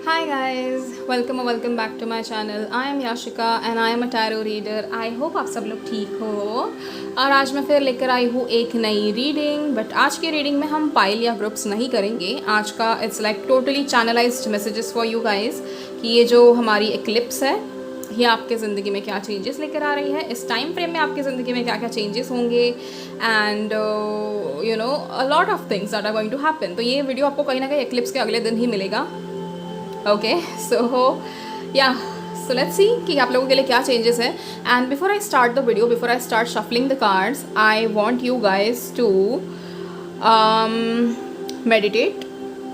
Hi guys, welcome or welcome back to my channel. I am Yashika and I am a tarot reader. I hope आप सब लोग ठीक हो। और आज मैं फिर लेकर आई हूँ एक नई रीडिंग। बट आज की रीडिंग में हम पाइल या ग्रुप्स नहीं करेंगे। आज का it's like totally channelised messages for you guys कि ये जो हमारी एक्लिप्स है ये आपके ज़िंदगी में क्या चेंजेस लेकर आ रही है, इस टाइम फ्रेम में आपकी ज़िंदगी में क्या क्या चेंजेस होंगे and you know a lot of things that are going to happen. तो ये वीडियो आपको कहीं ना कहीं एक्लिप्स के अगले दिन ही मिलेगा। ओके सो या सो लेट्स सी कि आप लोगों के लिए क्या चेंजेस है। And before I start the video, before I start shuffling the cards, I want you guys to meditate.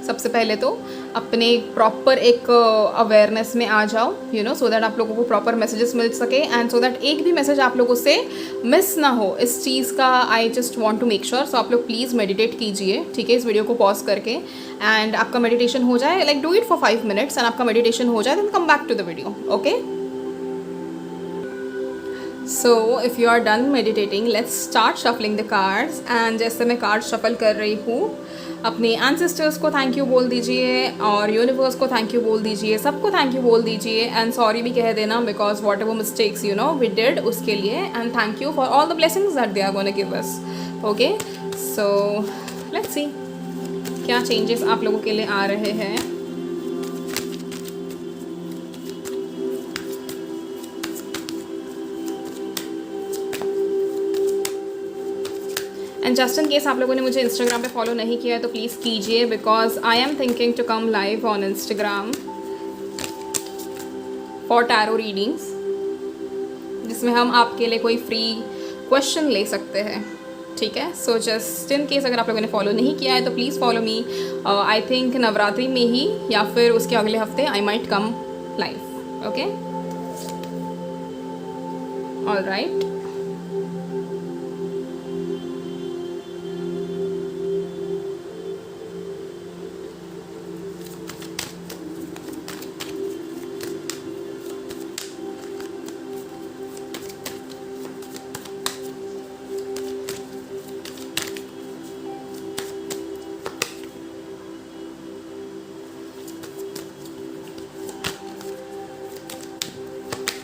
सबसे पहले तो अपने प्रॉपर एक अवेयरनेस में आ जाओ, यू नो, सो दैट आप लोगों को प्रॉपर मैसेजेस मिल सके एंड सो दैट एक भी मैसेज आप लोगों से मिस ना हो। इस चीज़ का I just want to make sure. So आप लोग प्लीज़ मेडिटेट कीजिए, ठीक है, इस वीडियो को पॉज करके। एंड आपका मेडिटेशन हो जाए, like do it for 5 minutes and आपका मेडिटेशन हो जाए, then come back to the video. Okay, so if you are done meditating, let's start shuffling the cards. And जैसे मैं कार्ड शफल कर रही हूँ, अपने एंसेस्टर्स को थैंक यू बोल दीजिए और यूनिवर्स को थैंक यू बोल दीजिए, सबको थैंक यू बोल दीजिए एंड सॉरी भी कह देना because whatever mistakes you know we did उसके लिए। And thank you for all the blessings that they are gonna give us. Okay, so let's see क्या चेंजेस आप लोगों के लिए आ रहे हैं। एंड जस्ट इन केस आप लोगों ने मुझे इंस्टाग्राम पे फॉलो नहीं किया है तो प्लीज़ कीजिए because I am thinking to come live on Instagram for tarot readings, जिसमें हम आपके लिए कोई फ्री क्वेश्चन ले सकते हैं, ठीक है। सो जस्ट इन केस अगर आप लोगों ने फॉलो नहीं किया है तो please follow me. I think Navratri में ही या फिर उसके अगले हफ्ते I might come live. Okay, all right.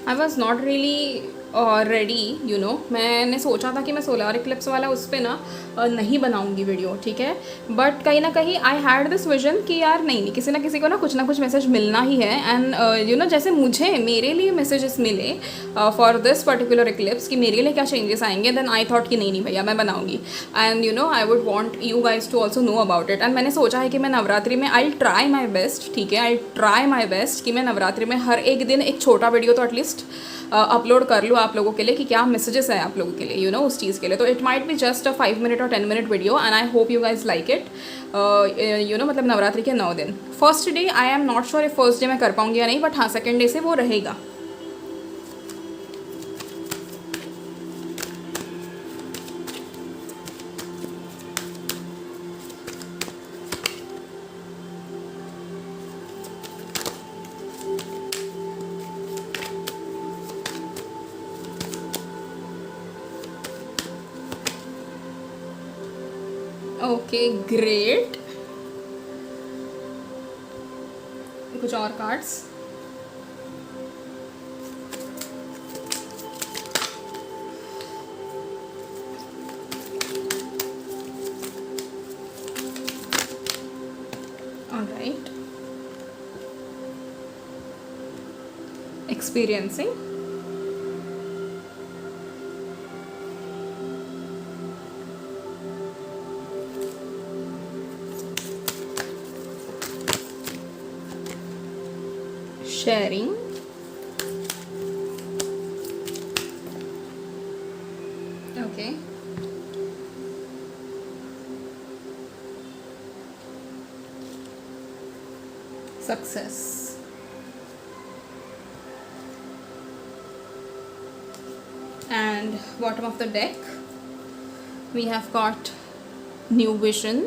I was not really ready, you know. मैंने सोचा था कि मैं सोलर इक्लिप्स वाला उस पर ना नहीं बनाऊंगी वीडियो, ठीक है। बट कहीं ना कहीं आई हैड दिस विजन कि यार नहीं, किसी ना किसी को ना कुछ मैसेज मिलना ही है। एंड यू नो जैसे मुझे मेरे लिए मैसेजेस मिले फॉर दिस पर्टिकुलर इक्लिप्स कि मेरे लिए क्या चेंजेस आएंगे, देन आई थॉट कि नहीं भैया मैं बनाऊंगी। And you know I would want you guys to also know about it. And मैंने सोचा है कि मैं नवरात्रि में आई ट्राई माई बेस्ट, ठीक है, आई ट्राई माई बेस्ट कि मैं नवरात्रि में हर एक दिन एक छोटा वीडियो तो एटलीस्ट अपलोड कर लूँ आप लोगों के लिए कि क्या मैसेजेस हैं आप लोगों के लिए, यू नो, उस चीज़ के लिए। तो it might be just a 5 minute और 10 minute video and I hope you guys like it. You know मतलब नवरात्रि के 9 दिन। First day I am not sure if first day मैं कर पाऊंगी या नहीं, बट हाँ सेकेंड डे से वो रहेगा। ओके ग्रेट, कुछ और cards. Alright, experiencing, sharing, okay, success, and bottom of the deck we have got new vision,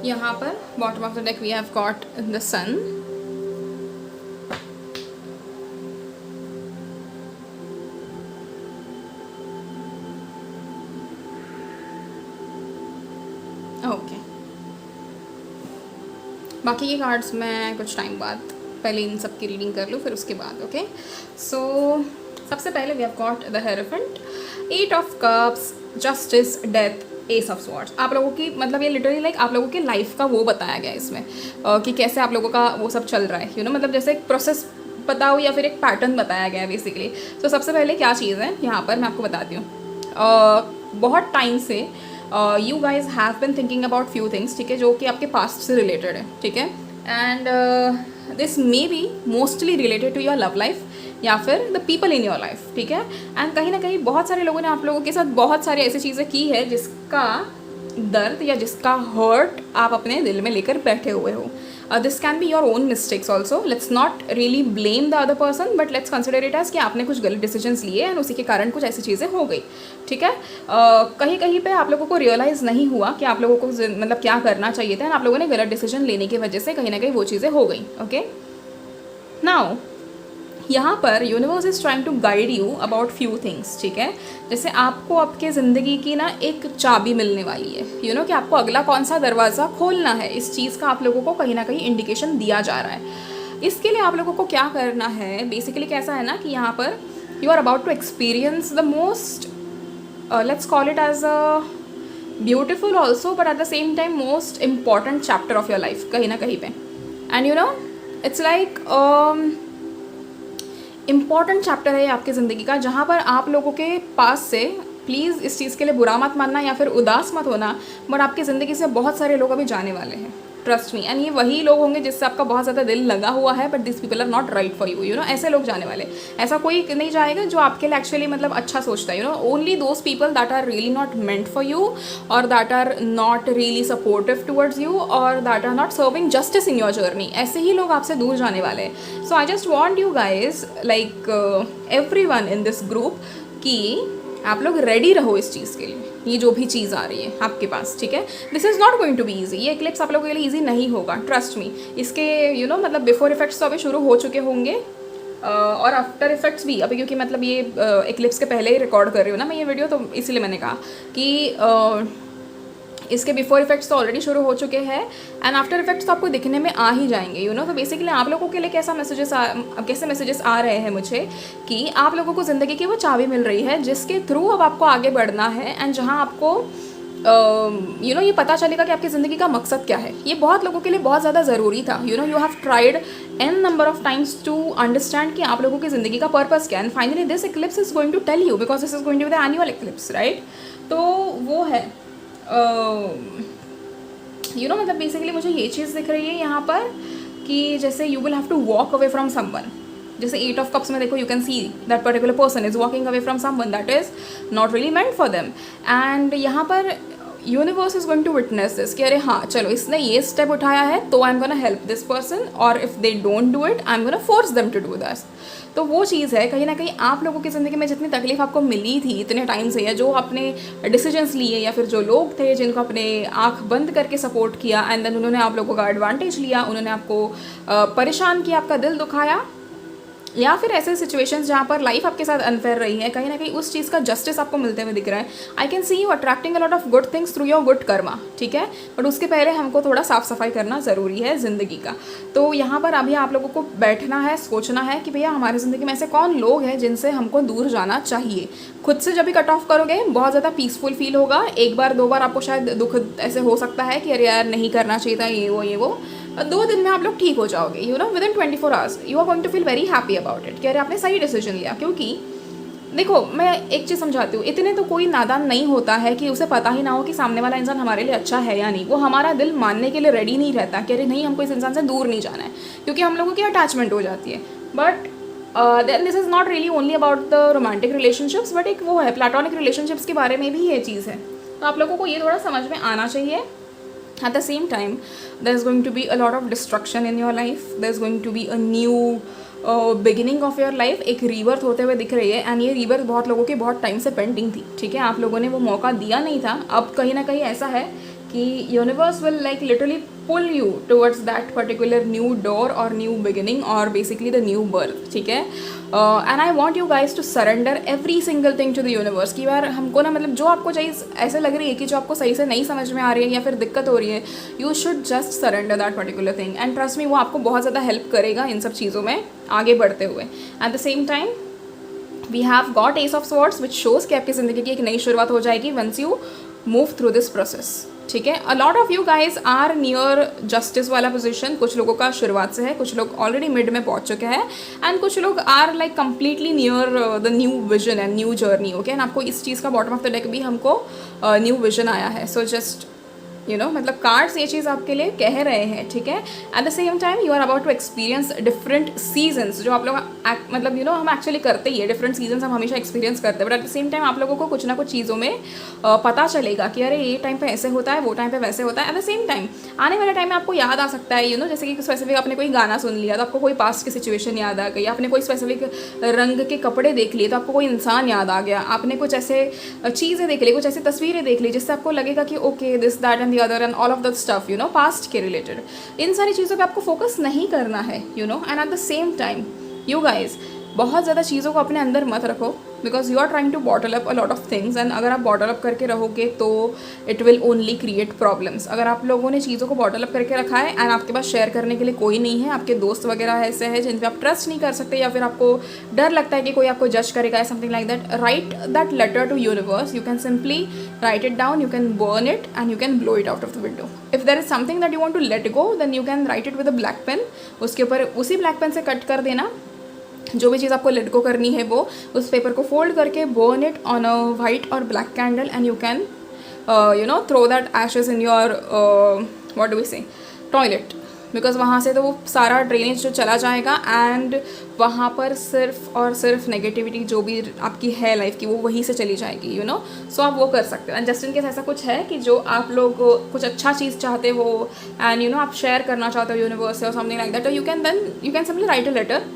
यहाँ पर bottom of the deck we have got the sun, okay, बाकी के कार्ड्स मैं कुछ टाइम बाद पहले इन सब की रीडिंग कर लूँ, फिर उसके बाद। ओके, सो सबसे पहले we have got the hierophant, 8 of cups, justice, death, ace of swords. आप लोगों की मतलब ये लिटरली लाइक आप लोगों के लाइफ का वो बताया गया है इसमें कि कैसे आप लोगों का वो सब चल रहा है, मतलब जैसे एक प्रोसेस बताओ या फिर एक पैटर्न बताया गया है बेसिकली। तो सबसे पहले क्या चीज़ है यहाँ पर मैं आपको बताती हूँ। बहुत टाइम से you guys have been thinking about few things, ठीक है, जो कि आपके पास्ट से रिलेटेड है, ठीक है, and this may be mostly related to your love life या फिर the people in your life, ठीक है। एंड कहीं ना कहीं बहुत सारे लोगों ने आप लोगों के साथ बहुत सारी ऐसी चीज़ें की है जिसका दर्द या जिसका हर्ट आप अपने दिल में लेकर बैठे हुए हो। This can be your own mistakes also, let's not really blame the other person, but let's consider it as कि आपने कुछ गलत डिसीजंस लिए एंड उसी के कारण कुछ ऐसी चीज़ें हो गई, ठीक है। कहीं कहीं पे आप लोगों को रियलाइज़ नहीं हुआ कि आप लोगों को मतलब क्या करना चाहिए था, एंड आप लोगों ने गलत डिसीजन लेने की वजह से कहीं ना कहीं वो चीज़ें हो गई। ओके, नाउ यहाँ पर universe is trying to guide you about few things, ठीक है। जैसे आपको आपके ज़िंदगी की ना एक चाबी मिलने वाली है, कि आपको अगला कौन सा दरवाज़ा खोलना है, इस चीज़ का आप लोगों को कहीं ना कहीं इंडिकेशन दिया जा रहा है। इसके लिए आप लोगों को क्या करना है, बेसिकली कैसा है ना कि यहाँ पर you are about to experience the most let's call it as a beautiful also but at the same time most important chapter of your life कहीं ना कहीं पे। And it's like important chapter है आपकी ज़िंदगी का, जहाँ पर आप लोगों के पास से, प्लीज़ इस चीज़ के लिए बुरा मत मानना या फिर उदास मत होना, बट आपकी ज़िंदगी से बहुत सारे लोग अभी जाने वाले हैं, ट्रस्ट मी। एंड ये वही लोग होंगे जिससे आपका बहुत ज़्यादा दिल लगा हुआ है, but this people are not right for you, ऐसे लोग जाने वाले। ऐसा कोई नहीं जाएगा जो आपके लिए एक्चुअली मतलब अच्छा सोचता है, only those people that are really not meant for you और that are not really supportive towards you और that are not serving justice in your journey, ऐसे ही लोग आपसे दूर जाने वाले हैं। So I just want you guys like everyone in this group कि आप लोग रेडी रहो इस चीज़ के लिए, ये जो भी चीज़ आ रही है आपके पास, ठीक है। This is not going to be easy, ये एक्लिप्स आप लोगों के लिए ईजी नहीं होगा, ट्रस्ट मी। इसके मतलब बिफोर इफेक्ट्स तो अभी शुरू हो चुके होंगे और आफ्टर इफेक्ट्स भी अभी, क्योंकि मतलब ये एक्लिप्स के पहले ही रिकॉर्ड कर रही हूँ ना मैं ये वीडियो, तो इसीलिए मैंने कहा कि इसके बिफोर इफेक्ट्स तो ऑलरेडी शुरू हो चुके हैं एंड आफ्टर इफेक्ट्स तो आपको दिखने में आ ही जाएंगे, तो बेसिकली आप लोगों के लिए कैसे मैसेजेस आ रहे हैं मुझे कि आप लोगों को ज़िंदगी की वो चाबी मिल रही है जिसके थ्रू अब आपको आगे बढ़ना है एंड जहां आपको ये पता चलेगा कि आपकी ज़िंदगी का मकसद क्या है। ये बहुत लोगों के लिए बहुत ज़्यादा ज़रूरी था, you have tried n number of times to understand कि आप लोगों की ज़िंदगी का पर्पस क्या है, and finally this eclipse is going to tell you because this is going to be the annual eclipse, right. तो वो है मतलब बेसिकली मुझे ये चीज़ दिख रही है यहाँ पर कि जैसे you will have to walk away from someone, जैसे 8 ऑफ कप्स में देखो you can see that particular person is walking away from someone that is not really meant for them, and यहाँ पर universe is going to witness this कि अरे हाँ चलो इसने ये स्टेप उठाया है तो I am gonna help this person, और if they don't do it I am gonna force them to do this. तो वो चीज़ है कहीं ना कहीं आप लोगों की ज़िंदगी में जितनी तकलीफ आपको मिली थी इतने टाइम से, या जो आपने डिसीजंस लिए या फिर जो लोग थे जिनको अपने आंख बंद करके सपोर्ट किया एंड देन उन्होंने आप लोगों का एडवांटेज लिया, उन्होंने आपको परेशान किया, आपका दिल दुखाया, या फिर ऐसे सिचुएशंस जहाँ पर लाइफ आपके साथ अनफेयर रही है, कहीं ना कहीं उस चीज़ का जस्टिस आपको मिलते हुए दिख रहा है। I can see you attracting a lot of good things through your good Karma, ठीक है, बट उसके पहले हमको थोड़ा साफ सफाई करना ज़रूरी है ज़िंदगी का। तो यहाँ पर अभी आप लोगों को बैठना है, सोचना है कि भैया हमारी ज़िंदगी में ऐसे कौन लोग हैं जिनसे हमको दूर जाना चाहिए। खुद से जब भी कट ऑफ करोगे बहुत ज़्यादा पीसफुल फील होगा, एक बार दो बार आपको शायद दुख ऐसे हो सकता है कि अरे यार नहीं करना चाहिए था ये वो 2 दिन में आप लोग ठीक हो जाओगे, within 24 hours you are going to feel very happy about it कि अरे आपने सही डिसीजन लिया। क्योंकि देखो मैं एक चीज़ समझाती हूँ, इतने तो कोई नादान नहीं होता है कि उसे पता ही ना हो कि सामने वाला इंसान हमारे लिए अच्छा है या नहीं। वो हमारा दिल मानने के लिए रेडी नहीं रहता कि अरे नहीं हमको इस इंसान से दूर नहीं जाना है, क्योंकि हम लोगों की अटैचमेंट हो जाती है। But then this is not really only about the romantic relationships, but एक वो है प्लेटोनिक रिलेशनशिप्स के बारे में भी ये चीज़ है। तो आप लोगों को ये थोड़ा समझ में आना चाहिए। At the same time, there is going to be a lot of destruction in your life. There is going to be a new beginning of your life. एक रीबर्थ होते हुए दिख रही है, एंड ये रीबर्थ बहुत लोगों की बहुत टाइम से पेंडिंग थी, ठीक है। आप लोगों ने वो मौका दिया नहीं था। अब कहीं ना कहीं ऐसा है कि universe will like literally pull you towards that particular new door और न्यू बिगिनिंग और बेसिकली द न्यू बर्थ, ठीक है। And I want you guys to surrender every single thing to the universe कि यार हमको ना मतलब जो आपको चीज़ ऐसे लग रही है कि जो आपको सही से नहीं समझ में आ रही है या फिर दिक्कत हो रही है, you should just surrender that particular thing and trust मी, वो आपको बहुत ज़्यादा हेल्प करेगा इन सब चीज़ों में आगे बढ़ते हुए। At the same time we have got ace of swords which shows कि आपकी ज़िंदगी की एक नई शुरुआत हो जाएगी once you move through this process, ठीक है। A lot of you guys are near justice वाला पोजीशन, कुछ लोगों का शुरुआत से है, कुछ लोग ऑलरेडी मिड में पहुंच चुके हैं एंड कुछ लोग are like completely near the new vision and new journey, okay. And आपको इस चीज़ का बॉटम ऑफ द डेक भी हमको न्यू विजन आया है, सो जस्ट यू नो मतलब कार्ड्स ये चीज़ आपके लिए कह रहे हैं, ठीक है। At the same time you are about to experience different seasons, जो आप लोग मतलब यू नो हम एक्चुअली करते ही है, डिफरेंट सीजन्स हम हमेशा एक्सपीरियंस करते हैं, but at the same time आप लोगों को कुछ ना कुछ चीज़ों में पता चलेगा कि अरे ये टाइम पे ऐसे होता है, वो टाइम पे वैसे होता है। एट द सेम टाइम आने वाले टाइम में आपको याद आ सकता है, यू नो जैसे कि स्पेसिफिक आपने कोई गाना सुन लिया तो आपको कोई पास्ट की सिचुएशन याद आ गई, आपने कोई स्पेसिफिक रंग के कपड़े देख लिए तो आपको कोई इंसान याद आ गया, आपने कुछ ऐसे चीज़ें देख ली, कुछ ऐसी तस्वीरें देख ली जिससे आपको लगेगा कि okay this that and the other and all of the stuff, you know past के रिलेटेड। इन सारी चीज़ों पे आपको फोकस नहीं करना है, you know. And at the same time you guys बहुत ज़्यादा चीज़ों को अपने अंदर मत रखो, because you are trying to bottle up a lot of things and अगर आप बॉटल अप करके रहोगे तो it will only create problems. अगर आप लोगों ने चीज़ों को बॉटल अप करके रखा है एंड आपके पास शेयर करने के लिए कोई नहीं है, आपके दोस्त वगैरह ऐसे हैं जिन पे आप ट्रस्ट नहीं कर सकते या फिर आपको डर लगता है कि कोई आपको जज करेगा, something like that, write that letter to universe. You can simply write it down, you can burn it and you can blow it out of the window. If there is something that you want to let go then you can write it with a black pen, उसके ऊपर उसी black pen से cut कर देना जो भी चीज़ आपको let go करनी है वो, उस पेपर को फोल्ड करके burn it on a white और black candle and you can you know throw that ashes in your what do we say toilet, because वहाँ से तो वो सारा ड्रेनेज जो चला जाएगा एंड वहाँ पर सिर्फ और सिर्फ नेगेटिविटी जो भी आपकी है लाइफ की वो वहीं से चली जाएगी, यू नो। सो आप वो कर सकते हो। एंड जस्ट इन केस ऐसा कुछ है कि जो आप लोग कुछ अच्छा चीज़ चाहते हो एंड यू नो आप शेयर करना चाहते हो यूनिवर्स से और something like that, you can simply write a letter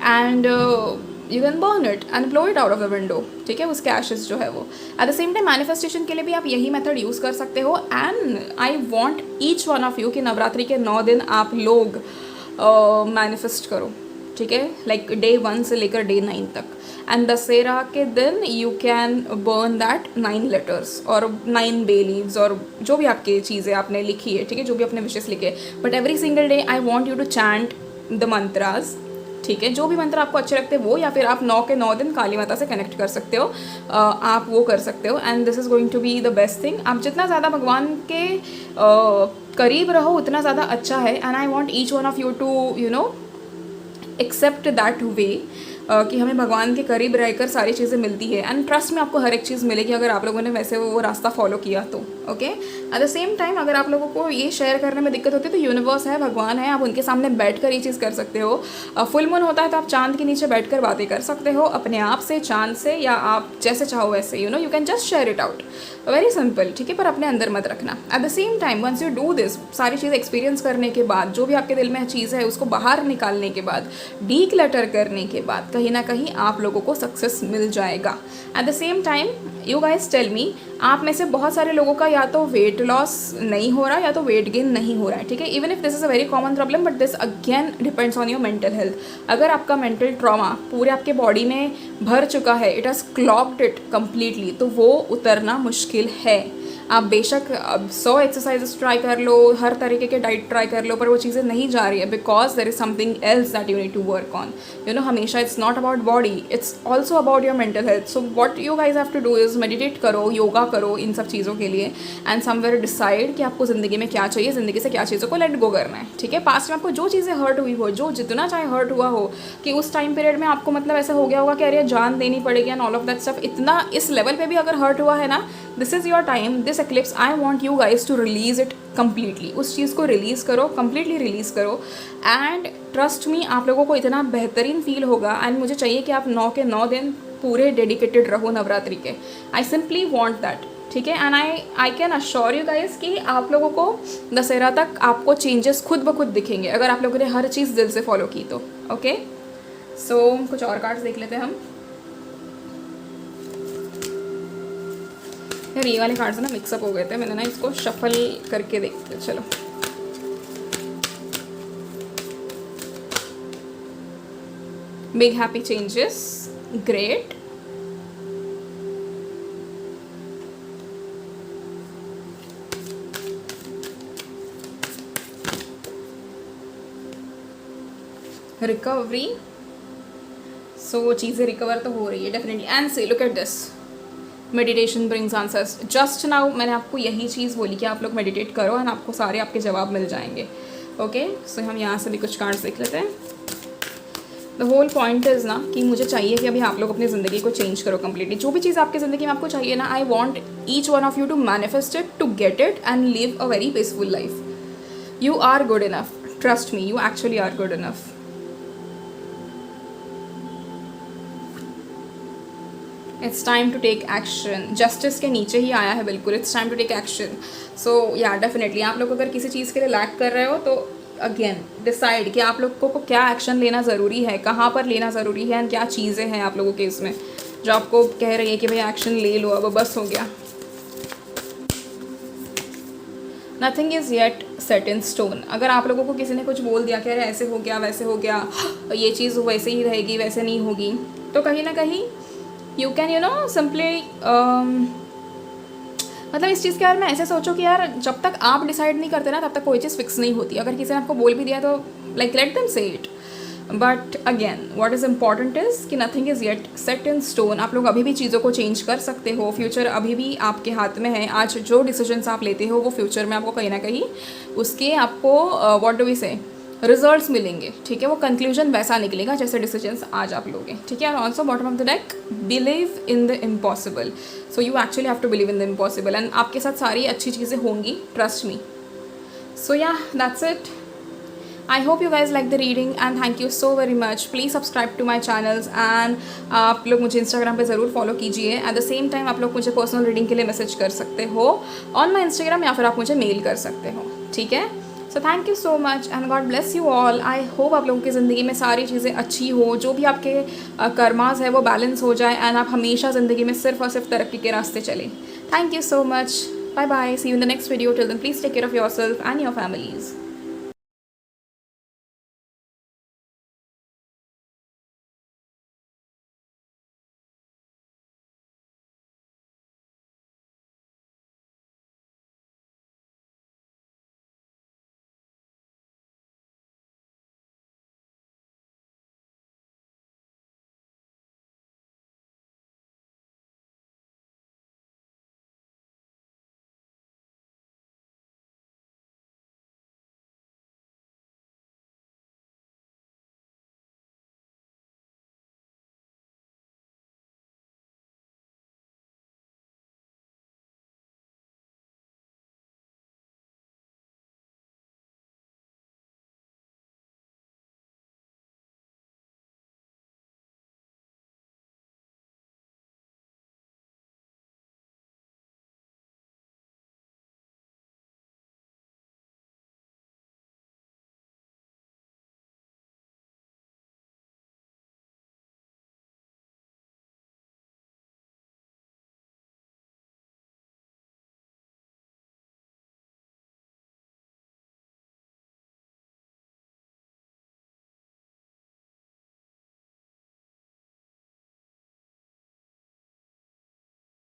and you can burn it and blow it out of the window, ठीक है, उसके एशेस जो है वो। At the same time manifestation के लिए भी आप यही मेथड यूज़ कर सकते हो and I want each one of you कि नवरात्रि के 9 दिन आप लोग मैनिफेस्ट करो, ठीक है, लाइक डे 1 से लेकर डे 9 तक। एंड दशहरा के दिन you can burn that 9 letters और 9 बे लीव्स और जो भी आपकी चीज़ें आपने लिखी है, ठीक है, जो भी अपने विशेष लिखे, but every single day I want you to chant the mantras, ठीक है, जो भी मंत्र आपको अच्छे लगते हैं वो, या फिर आप 9 के 9 दिन काली माता से कनेक्ट कर सकते हो, आप वो कर सकते हो and this is going to be the best thing. आप जितना ज़्यादा भगवान के करीब रहो उतना ज़्यादा अच्छा है and I want each one of you to you know accept that way कि हमें भगवान के करीब रहकर सारी चीज़ें मिलती है एंड ट्रस्ट में आपको हर एक चीज़ मिलेगी अगर आप लोगों ने वैसे वो रास्ता फॉलो किया तो, okay. Eight the same time अगर आप लोगों को ये शेयर करने में दिक्कत होती है तो यूनिवर्स है, भगवान है, आप उनके सामने बैठकर ये चीज़ कर सकते हो। फुल मून होता है तो आप चांद के नीचे बैठकर बातें कर सकते हो अपने आप से, चांद से, या आप जैसे चाहो वैसे, you know you can just share it out, very simple, ठीक है, पर अपने अंदर मत रखना। At the same time once you do this, सारी चीज़ एक्सपीरियंस करने के बाद, जो भी आपके दिल में चीज़ है उसको बाहर निकालने के बाद, डीक्लटर करने के बाद, कहीं ना कहीं आप लोगों को सक्सेस मिल जाएगा। At the same time you guys tell me, आप में से बहुत सारे लोगों का या तो वेट लॉस नहीं हो रहा या तो वेट गेन नहीं हो रहा है, ठीक है, even if this is a very common problem but this again depends on your mental health. अगर आपका मेंटल ट्रॉमा पूरे आपके बॉडी में भर चुका है, it has clogged it completely, तो वो उतरना मुश्किल है। आप बेशक 100 एक्सरसाइजेस ट्राई कर लो, हर तरीके के डाइट ट्राई कर लो, पर वो चीज़ें नहीं जा रही है because there is something else that you need to work on, you know. हमेशा it's not about body, it's also about your mental health. So what you guys have to do is meditate करो, yoga करो इन सब चीज़ों के लिए and somewhere decide कि आपको ज़िंदगी में क्या चाहिए, ज़िंदगी से क्या चीज़ों को लेट गो करना है, ठीक है। पास्ट में आपको जो चीज़ें हर्ट हुई हो, जो जितना चाहे हर्ट हुआ हो कि उस टाइम पीरियड में आपको मतलब ऐसा हो गया होगा कि अरे जान देनी पड़ेगी and all of that stuff, इतना इस लेवल पे भी अगर हर्ट हुआ है ना, this is your time, this eclipse I want you guys to release it completely. उस चीज़ को रिलीज़ करो, कम्प्लीटली रिलीज़ करो एंड ट्रस्ट मी, आप लोगों को इतना बेहतरीन फील होगा एंड मुझे चाहिए कि आप 9 के 9 दिन पूरे डेडिकेटेड रहो नवरात्रि के। आई सिंपली वॉन्ट दैट, ठीक है। And I can assure you guys कि आप लोगों को दशहरा तक आपको चेंजेस खुद ब खुद दिखेंगे अगर आप लोगों ने हर चीज़ दिल से फॉलो की तो, ओके। सो कुछ और कार्ड्स देख लेते हैं हम। यार ये वाले कार्ड्स ना मिक्सअप हो गए थे, मैंने ना इसको शफल करके देखते, चलो Big happy changes. Great. Recovery. So चीज़ें रिकवर तो हो रही है डेफिनेटली. एंड से look at this, meditation brings answers. Just now मैंने आपको यही चीज़ बोली कि आप लोग मेडिटेट करो एंड आपको सारे आपके जवाब मिल जाएंगे. ओके, सो हम यहाँ से भी कुछ कार्ड्स देख लेते हैं. द होल पॉइंट इज़ ना कि मुझे चाहिए कि अभी आप लोग अपनी ज़िंदगी को चेंज करो कम्प्लीटली. जो भी चीज़ आपकी ज़िंदगी में आपको चाहिए ना, I want each one of you to manifest it, to get it and live a very peaceful life. You are good enough. Trust me, you actually are good enough. It's time to take action. Justice के नीचे ही आया है बिल्कुल. It's time to take action. So yeah definitely आप लोग अगर किसी चीज़ के लिए लैक कर रहे हो तो अगेन डिसाइड कि आप लोगों को क्या एक्शन लेना ज़रूरी है, कहाँ पर लेना ज़रूरी है एंड क्या चीज़ें हैं आप लोगों के इसमें जो आपको कह रही है कि भाई एक्शन ले लो, अब बस हो गया. Nothing is yet set in stone. अगर आप लोगों को किसी ने कुछ बोल दिया कि अरे ऐसे हो गया, वैसे हो गया, ये चीज़ वैसे ही रहेगी, वैसे नहीं होगी, तो कहीं ना कहीं यू कैन सिंपली मतलब इस चीज़ के बारे में ऐसे सोचो कि यार जब तक आप डिसाइड नहीं करते ना तब तक कोई चीज़ फिक्स नहीं होती. अगर किसी ने आपको बोल भी दिया तो like let them say it. But again what is important is कि nothing is yet set in stone. आप लोग अभी भी चीज़ों को चेंज कर सकते हो. फ्यूचर अभी भी आपके हाथ में है. आज जो डिसीजंस आप लेते हो वो फ्यूचर में आपको कहीं ना कहीं उसके आपको व्हाट डू वी से रिजल्ट्स मिलेंगे. ठीक है, वो कंक्लूजन वैसा निकलेगा जैसे डिसीजंस आज आप लोगे. ठीक है, और also bottom of the deck, believe in the impossible. So you actually have to believe in the impossible and आपके साथ सारी अच्छी चीज़ें होंगी, trust me. So yeah that's it. I hope you guys like the reading and thank you so very much. Please subscribe to my channels and आप लोग मुझे Instagram पे ज़रूर फॉलो कीजिए. एट द सेम टाइम आप लोग मुझे personal reading के लिए मैसेज कर सकते हो ऑन माई इंस्टाग्राम या फिर आप मुझे मेल कर सकते हो. ठीक है, so thank you so much and God bless you all. I hope आप लोगों की ज़िंदगी में सारी चीज़ें अच्छी हो, जो भी आपके कर्मास है वो बैलेंस हो जाए एंड आप हमेशा ज़िंदगी में सिर्फ और सिर्फ तरक्की के रास्ते चलें. Thank you so much. Bye bye. See you in the next video. Till then please take care of yourself and your families.